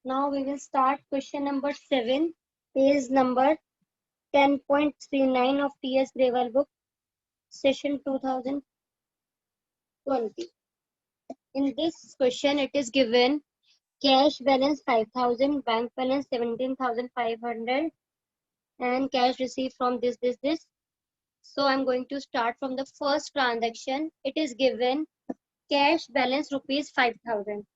Now we will start question number 7, page number 10.39 of TS Grewal book, session 2020. In this question, it is given cash balance 5,000, bank balance 17,500, and cash received from this. So I'm going to start from the first transaction. It is given cash balance rupees 5,000.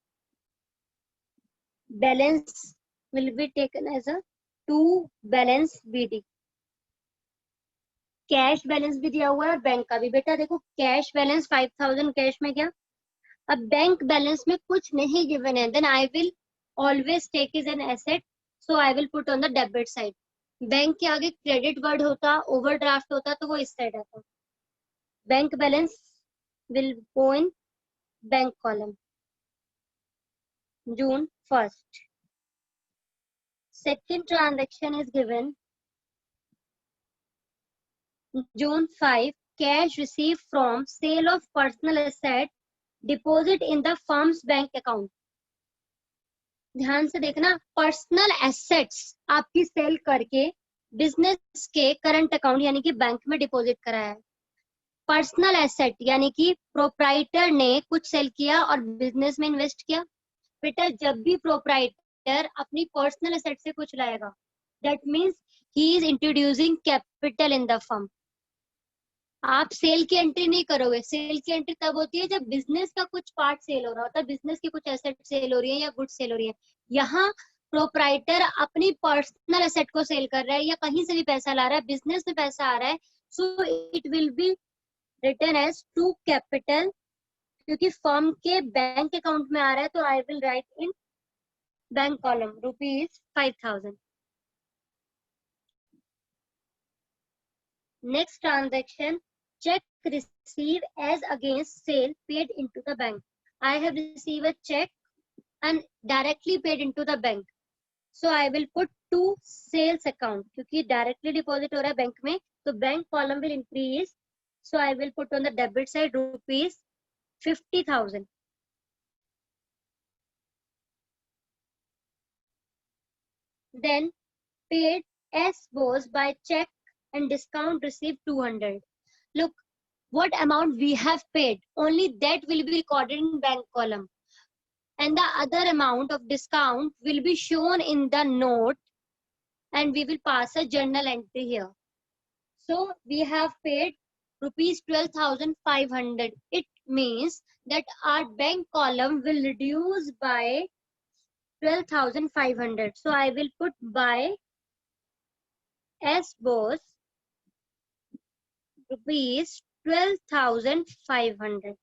Balance will be taken as a to balance BD. Cash balance भी दिया हुआ है, bank का भी. बेटा देखो, cash balance 5,000 cash में गया. अब बैंक बैलेंस में कुछ नहीं गिवन है, then I will always take is an asset, so I will put on the debit side. Bank के आगे क्रेडिट वर्ड होता, ओवरड्राफ्ट होता, तो वो इस साइड आता. Bank balance will go in bank column. June 1st. Second transaction is given June 5, cash received from sale of personal asset deposit in the firm's bank account. ध्यान से देखना, personal assets आपकी cell करके business के current account यानी कि bank में deposit कराया है. पर्सनल एसेट यानी कि प्रोप्राइटर ने कुछ सेल किया और बिजनेस में इन्वेस्ट किया. बेटा जब भी प्रोप्राइटर अपनी पर्सनल एसेट से कुछ लाएगा, that means he is introducing capital in the firm. आप सेल की एंट्री नहीं करोगे. सेल की एंट्री तब होती है जब बिजनेस का कुछ पार्ट सेल हो रहा होता है, बिजनेस की कुछ एसेट सेल हो रही है या गुड सेल हो रही है. यहाँ प्रोप्राइटर अपनी पर्सनल एसेट को सेल कर रहा है या कहीं से भी पैसा ला रहा है, बिजनेस में पैसा आ रहा है, so it will be written as to capital. क्योंकि फर्म के बैंक अकाउंट में आ रहा है, तो I will write in bank column rupees 5,000. Next transaction, check received as against sale paid into the bank. I have received a check and directly paid into the bank. So I will put to sales account क्योंकि directly deposit हो रहा है bank में, तो bank column will increase. So I will put on the debit side rupees 50,000. Then paid as was by check and discount received 200. Look, what amount we have paid, only that will be recorded in bank column, and the other amount of discount will be shown in the note, and we will pass a journal entry here. So we have paid rupees 12,500. It means that our bank column will reduce by 12,500. So I will put by as was rupees 12,500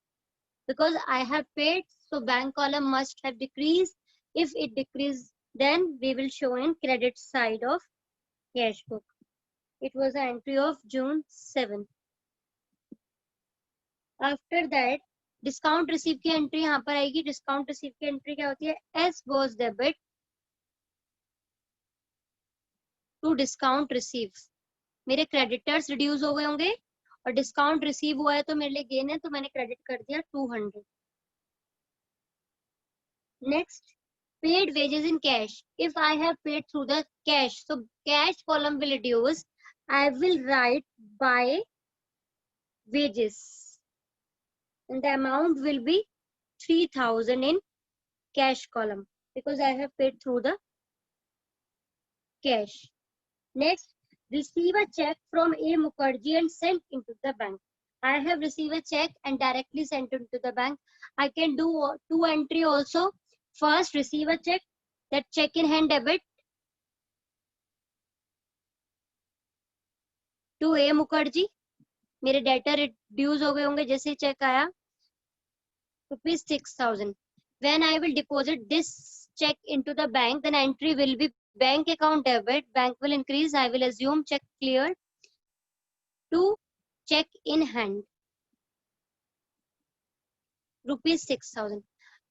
because I have paid, so bank column must have decreased. If it decreased, then we will show in credit side of cash book. It was an entry of June 7. After that, discount receive की entry यहाँ पर आएगी. Discount receive की entry क्या होती है? As was debit to discount receive. मेरे creditors reduce हो गए होंगे और डिस्काउंट रिसीव हुआ है तो मेरे लिए गेन है, तो मैंने क्रेडिट कर दिया 200. Next, paid wages in cash. If I have paid through the cash, so cash column will reduce. I will write by wages, and the amount will be 3,000 in cash column because I have paid through the cash. Next, receive a check from A. Mukherjee and sent into the bank. I have received a check and directly sent into the bank. I can do two entry also. First, receive a check, that check in hand debit to A. Mukherjee. मेरे debtor reduce हो गए होंगे जैसे check आया, rupees 6,000. When I will deposit this check into the bank, then entry will be bank account debit. Bank will increase. I will assume check cleared to check in hand, rupees 6,000.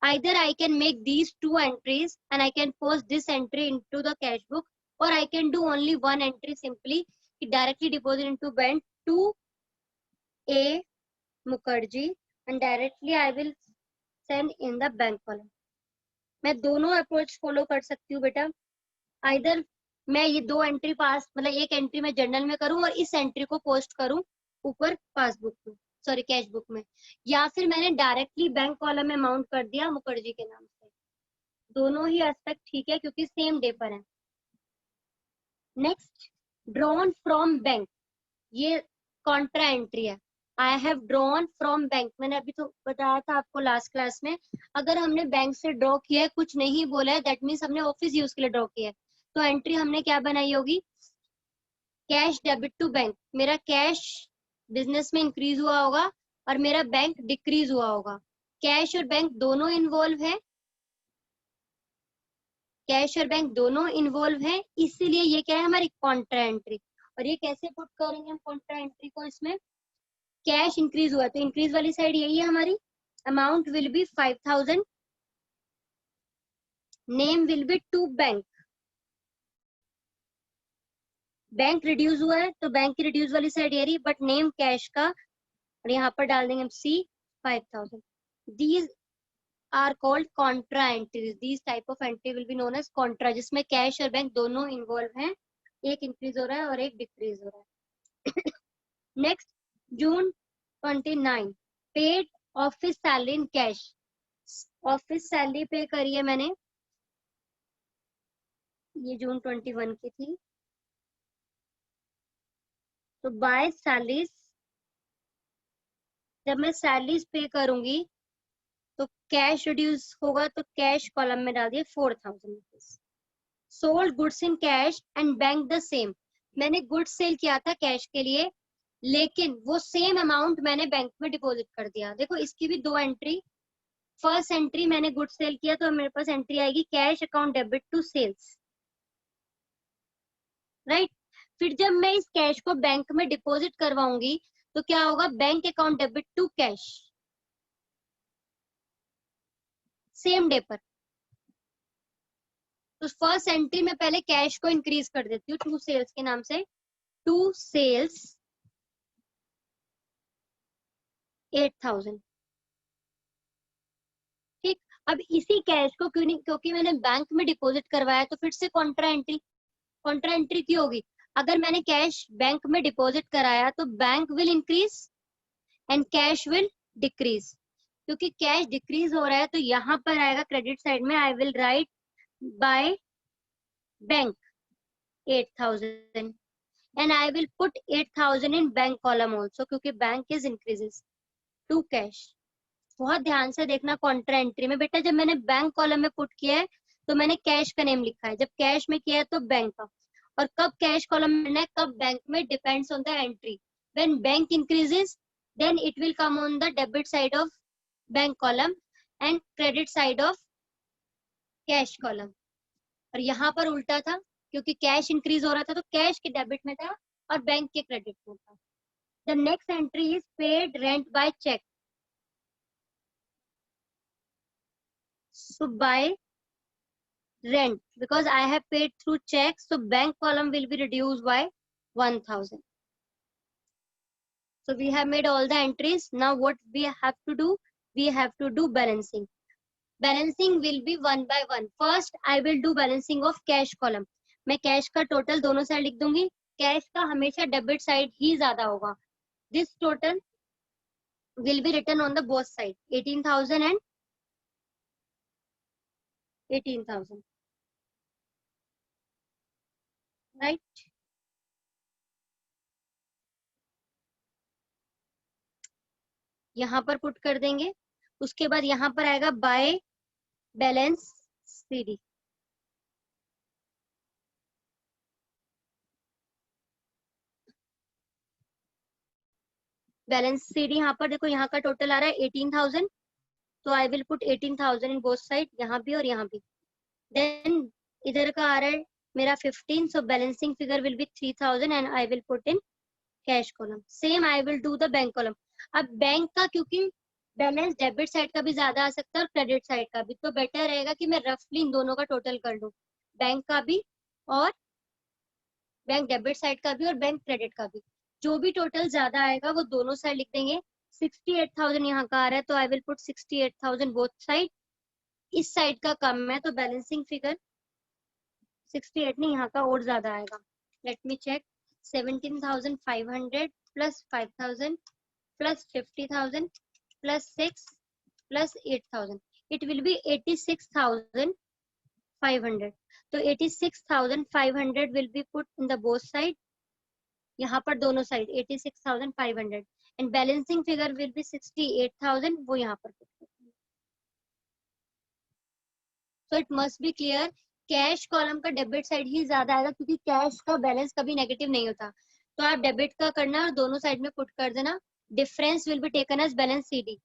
Either I can make these two entries and I can post this entry into the cash book, or I can do only one entry simply, directly deposit into bank to A. Mukherjee, and directly I will send in the bank column. मैं दोनों approach follow कर सकती हूँ बेटा। Either मैं ये दो entry पास, मतलब एक एंट्री मैं जर्नल में करूँ और इस एंट्री को पोस्ट करूँ ऊपर पासबुक में, सॉरी कैश बुक में, या फिर मैंने डायरेक्टली बैंक कॉलम में अमाउंट कर दिया मुखर्जी के नाम से। दोनों ही एस्पेक्ट ठीक है क्योंकि सेम डे पर है। नेक्स्ट, ड्रॉन फ्रॉम बैंक, ये कॉन्ट्रा एंट्री है। I have drawn from bank, मैंने अभी तो बताया था आपको लास्ट क्लास में, अगर हमने बैंक से ड्रॉ किया है, कुछ नहीं बोला है, दैट मीन्स हमने ऑफिस यूज के लिए ड्रॉ किया है, तो एंट्री हमने क्या बनाई होगी, कैश डेबिट टू बैंक। मेरा कैश बिजनेस में इंक्रीज हुआ होगा और मेरा बैंक डिक्रीज हुआ होगा। कैश और बैंक दोनों इन्वॉल्व है, कैश और बैंक दोनों इन्वॉल्व है, इसीलिए ये क्या है हमारी कॉन्ट्रा एंट्री। और ये कैसे पुट करेंगे हम कॉन्ट्रा एंट्री को, इसमें कैश इंक्रीज हुआ तो इंक्रीज वाली साइड यही है हमारी, amount will be 5000, name will be to bank, bank reduce हुआ है तो बैंक की रिड्यूस वाली साइड ये रही, बट नेम कैश का, और यहाँ पर डाल देंगे हम सी 5000। These are called contra entries, these type of entry will be known as contra, जिसमें कैश और बैंक दोनों इन्वॉल्व हैं, एक इंक्रीज हो रहा है और एक डिक्रीज हो रहा है। Next, June 29 paid office salary in cash, office salary पे करी है मैंने, ये जून 21 की थी, तो बाय सैलरीज, जब मैं सैलरीज पे करूंगी तो कैश रिड्यूस होगा, तो कैश कॉलम में डाल दिए 4000 rupees. Sold goods in cash and bank the same, मैंने गुड्स सेल किया था कैश के लिए, लेकिन वो सेम अमाउंट मैंने बैंक में डिपॉजिट कर दिया। देखो इसकी भी दो एंट्री, फर्स्ट एंट्री मैंने गुड्स सेल किया तो मेरे पास एंट्री आएगी cash account debit to sales, right. फिर जब मैं इस कैश को बैंक में डिपॉजिट करवाऊंगी तो क्या होगा, bank account debit to cash, same day पर। तो फर्स्ट एंट्री में पहले कैश को इंक्रीज कर देती हूँ टू सेल्स के नाम से, टू सेल्स 8000, ठीक। अब इसी कैश को क्यों नहीं, क्योंकि मैंने बैंक में डिपॉजिट करवाया, तो फिर से कॉन्ट्रा एंट्री, कॉन्ट्रा एंट्री क्यों होगी, अगर मैंने कैश बैंक में डिपॉजिट कराया तो bank will increase and cash will decrease, क्योंकि कैश डिक्रीज हो रहा है तो यहाँ पर आएगा क्रेडिट साइड में, आई will right by bank 8000 and I will put 8000 in bank column also, क्योंकि bank is increases to cash। बहुत ध्यान से देखना कॉन्ट्रा एंट्री में बेटा, जब मैंने बैंक कॉलम में पुट किया है तो मैंने कैश का नेम लिखा है, जब कैश में किया है तो बैंक का, और कब कैश कॉलम में कब बैंक में depends on the entry. When bank increases then it will come on the debit side of bank column and credit side of cash column। और यहाँ पर उल्टा था, क्योंकि कैश इंक्रीज हो रहा था तो कैश के डेबिट में था और बैंक के क्रेडिट में था। The next entry is paid rent by cheque, so by rent because I have paid through check, so bank column will be reduced by 1000। so we have made all the entries, now what we have to do, we have to do balancing। balancing will be one by one। first I will do balancing of cash column, मैं cash का total दोनों side लिख दूंगी, cash का हमेशा debit side ही ज्यादा होगा, this total will be written on the both side, 18000 and 18000, right। यहाँ पर पुट कर देंगे, उसके बाद यहाँ पर आएगा by balance CD, balance CD यहाँ पर देखो, यहाँ का टोटल आ रहा है 18000, तो I will put 18000 in both side, यहाँ भी और यहाँ भी। देन इधर का आ रहा है मेरा 15, so balancing figure will be 3000 and I will put in cash column. Same I will do the bank column. अब बैंक का क्योंकि बैलेंस डेबिट साइड का भी ज्यादा आ सकता है और क्रेडिट साइड का भी, तो बेटर रहेगा कि मैं रफली इन दोनों का टोटल कर लूं, बैंक का भी और बैंक डेबिट साइड का भी और बैंक क्रेडिट का भी, जो भी टोटल ज्यादा आएगा वो दोनों साइड लिख देंगे। 68000 यहाँ का आ रहा है तो I will put 68000 both side इस साइड का कम है, तो बैलेंसिंग फिगर 68 नहीं, यहाँ का और ज्यादा आएगा. Let me check. 17,500 plus 5,000 plus 50,000 plus 6 plus 8,000, it will be 86,500. तो 86,500 will be put in the both side. यहाँ पर दोनों side 86,500 and balancing figure will B 68,000, वो यहाँ पर put करते हैं. So it must be clear, cash column का डेबिट साइड ही ज्यादा आएगा क्योंकि कैश का बैलेंस कभी नेगेटिव नहीं होता. तो आप डेबिट का करना और दोनों साइड में पुट कर देना. Difference will be taken as balance CD.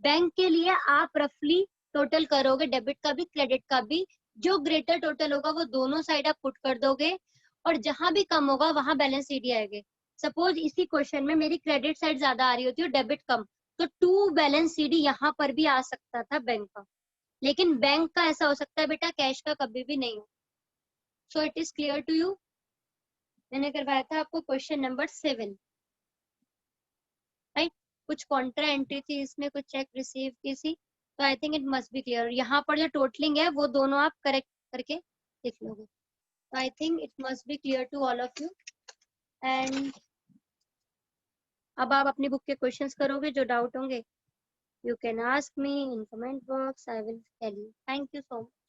Bank के लिए आप रफली टोटल करोगे, डेबिट का भी क्रेडिट का भी. जो ग्रेटर टोटल होगा वो दोनों साइड आप पुट कर दोगे और जहां भी कम होगा वहां बैलेंस सीडी आएगी. सपोज इसी क्वेश्चन में मेरी क्रेडिट साइड ज्यादा आ रही होती है और डेबिट कम, तो 2 बैलेंस सीडी यहाँ पर भी आ सकता था बैंक का. लेकिन बैंक का ऐसा हो सकता है बेटा, कैश का कभी भी नहीं हो. So it is clear to you. मैंने करवाया था आपको क्वेश्चन नंबर 7, राइट. कुछ कॉन्ट्रा एंट्री थी इसमें, कुछ चेक रिसीव की थी, तो I think it must be clear. यहाँ पर जो टोटलिंग है वो दोनों आप करेक्ट करके लिख लोगे. तो I think it must be clear to all of you. And अब आप अपनी बुक के क्वेश्चंस करोगे, जो डाउट होंगे you can ask me in comment box. I will tell you. Thank you so much.